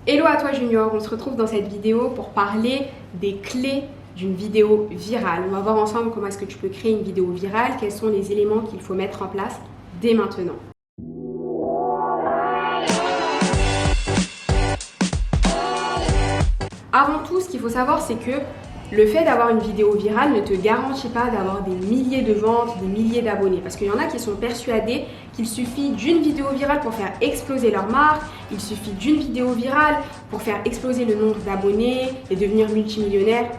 Hello à toi Junior, on se retrouve dans cette vidéo pour parler des clés d'une vidéo virale. On va voir ensemble comment est-ce que tu peux créer une vidéo virale, quels sont les éléments qu'il faut mettre en place dès maintenant. Avant tout, ce qu'il faut savoir, c'est que le fait d'avoir une vidéo virale ne te garantit pas d'avoir des milliers de ventes, des milliers d'abonnés. Parce qu'il y en a qui sont persuadés qu'il suffit d'une vidéo virale pour faire exploser leur marque, il suffit d'une vidéo virale pour faire exploser le nombre d'abonnés et devenir multimillionnaire.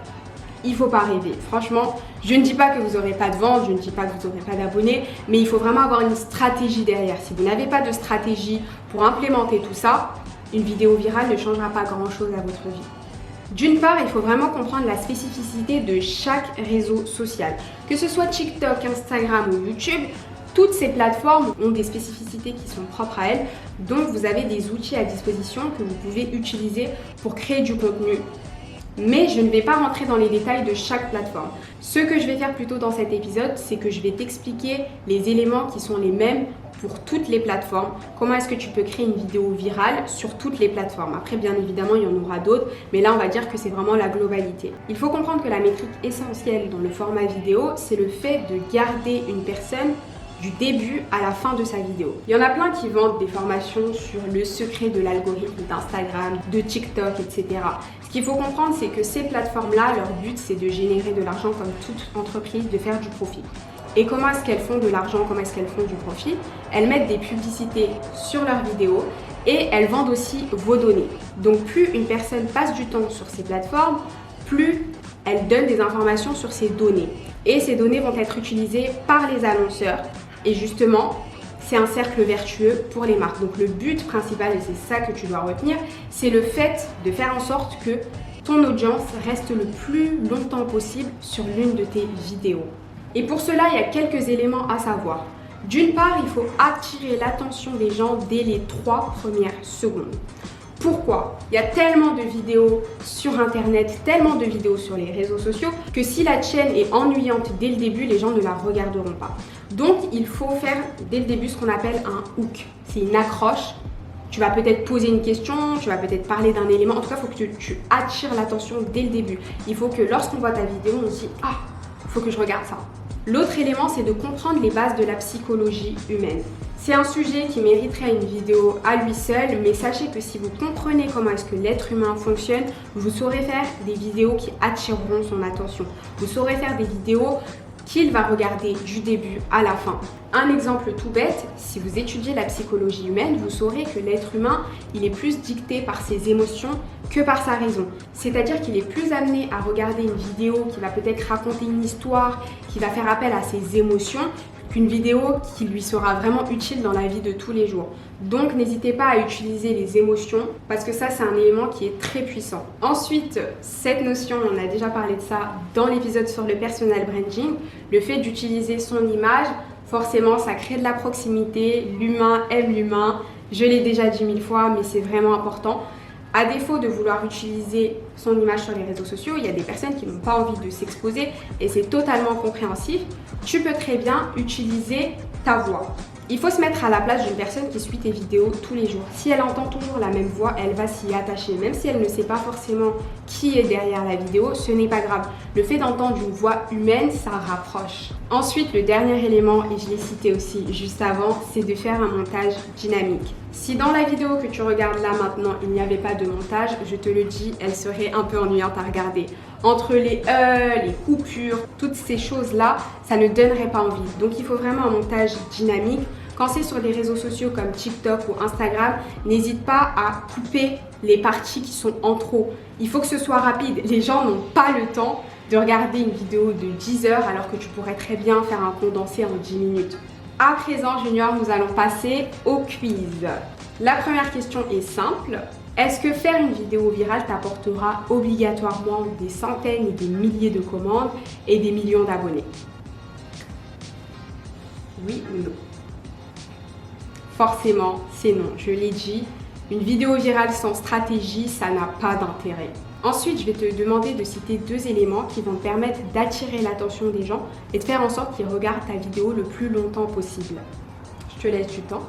Il ne faut pas rêver. Franchement, je ne dis pas que vous n'aurez pas de ventes, je ne dis pas que vous n'aurez pas d'abonnés, mais il faut vraiment avoir une stratégie derrière. Si vous n'avez pas de stratégie pour implémenter tout ça, une vidéo virale ne changera pas grand-chose à votre vie. D'une part, il faut vraiment comprendre la spécificité de chaque réseau social. Que ce soit TikTok, Instagram ou YouTube, toutes ces plateformes ont des spécificités qui sont propres à elles. Donc, vous avez des outils à disposition que vous pouvez utiliser pour créer du contenu. Mais je ne vais pas rentrer dans les détails de chaque plateforme. Ce que je vais faire plutôt dans cet épisode, c'est que je vais t'expliquer les éléments qui sont les mêmes pour toutes les plateformes. Comment est-ce que tu peux créer une vidéo virale sur toutes les plateformes. Après, bien évidemment, il y en aura d'autres, mais là, on va dire que c'est vraiment la globalité. Il faut comprendre que la métrique essentielle dans le format vidéo, c'est le fait de garder une personne du début à la fin de sa vidéo. Il y en a plein qui vendent des formations sur le secret de l'algorithme d'Instagram, de TikTok, etc. Ce qu'il faut comprendre, c'est que ces plateformes-là, leur but, c'est de générer de l'argent comme toute entreprise, de faire du profit. Et comment est-ce qu'elles font de l'argent, comment est-ce qu'elles font du profit? Elles mettent des publicités sur leurs vidéos et elles vendent aussi vos données. Donc plus une personne passe du temps sur ces plateformes, plus elle donne des informations sur ces données. Et ces données vont être utilisées par les annonceurs. Et justement, c'est un cercle vertueux pour les marques. Donc le but principal, et c'est ça que tu dois retenir, c'est le fait de faire en sorte que ton audience reste le plus longtemps possible sur l'une de tes vidéos. Et pour cela, il y a quelques éléments à savoir. D'une part, il faut attirer l'attention des gens dès les 3 premières secondes. Pourquoi? Il y a tellement de vidéos sur Internet, tellement de vidéos sur les réseaux sociaux que si la chaîne est ennuyante dès le début, les gens ne la regarderont pas. Donc, il faut faire dès le début ce qu'on appelle un hook. C'est une accroche. Tu vas peut-être poser une question, tu vas peut-être parler d'un élément. En tout cas, il faut que tu attires l'attention dès le début. Il faut que lorsqu'on voit ta vidéo, on se dit « Ah, il faut que je regarde ça ». L'autre élément, c'est de comprendre les bases de la psychologie humaine. C'est un sujet qui mériterait une vidéo à lui seul, mais sachez que si vous comprenez comment est-ce que l'être humain fonctionne, vous saurez faire des vidéos qui attireront son attention. Vous saurez faire des vidéos qu'il va regarder du début à la fin. Un exemple tout bête, si vous étudiez la psychologie humaine, vous saurez que l'être humain, il est plus dicté par ses émotions que par sa raison. C'est-à-dire qu'il est plus amené à regarder une vidéo qui va peut-être raconter une histoire, qui va faire appel à ses émotions, qu'une vidéo qui lui sera vraiment utile dans la vie de tous les jours. Donc n'hésitez pas à utiliser les émotions parce que ça c'est un élément qui est très puissant. Ensuite, cette notion, on a déjà parlé de ça dans l'épisode sur le personal branding, le fait d'utiliser son image, forcément ça crée de la proximité, l'humain aime l'humain, je l'ai déjà dit 1000 fois mais c'est vraiment important. À défaut de vouloir utiliser son image sur les réseaux sociaux, il y a des personnes qui n'ont pas envie de s'exposer et c'est totalement compréhensif. Tu peux très bien utiliser ta voix. Il faut se mettre à la place d'une personne qui suit tes vidéos tous les jours. Si elle entend toujours la même voix, elle va s'y attacher. Même si elle ne sait pas forcément qui est derrière la vidéo, ce n'est pas grave. Le fait d'entendre une voix humaine, ça rapproche. Ensuite, le dernier élément, et je l'ai cité aussi juste avant, c'est de faire un montage dynamique. Si dans la vidéo que tu regardes là maintenant, il n'y avait pas de montage, je te le dis, elle serait un peu ennuyante à regarder. Entre les les coupures, toutes ces choses-là, ça ne donnerait pas envie. Donc il faut vraiment un montage dynamique. Quand c'est sur des réseaux sociaux comme TikTok ou Instagram, n'hésite pas à couper les parties qui sont en trop. Il faut que ce soit rapide. Les gens n'ont pas le temps de regarder une vidéo de 10 heures alors que tu pourrais très bien faire un condensé en 10 minutes. À présent, Junior, nous allons passer au quiz. La première question est simple. Est-ce que faire une vidéo virale t'apportera obligatoirement des centaines et des milliers de commandes et des millions d'abonnés? Oui ou non? Forcément, c'est non. Je l'ai dit, une vidéo virale sans stratégie, ça n'a pas d'intérêt. Ensuite, je vais te demander de citer 2 éléments qui vont te permettre d'attirer l'attention des gens et de faire en sorte qu'ils regardent ta vidéo le plus longtemps possible. Je te laisse du temps.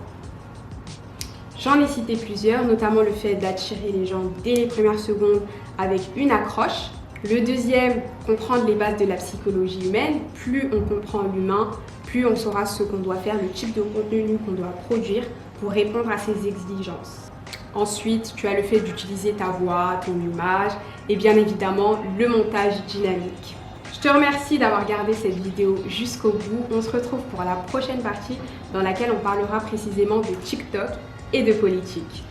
J'en ai cité plusieurs, notamment le fait d'attirer les gens dès les premières secondes avec une accroche. Le deuxième, comprendre les bases de la psychologie humaine. Plus on comprend l'humain, plus on saura ce qu'on doit faire, le type de contenu qu'on doit produire pour répondre à ses exigences. Ensuite, tu as le fait d'utiliser ta voix, ton image et bien évidemment le montage dynamique. Je te remercie d'avoir regardé cette vidéo jusqu'au bout. On se retrouve pour la prochaine partie dans laquelle on parlera précisément de TikTok et de politique.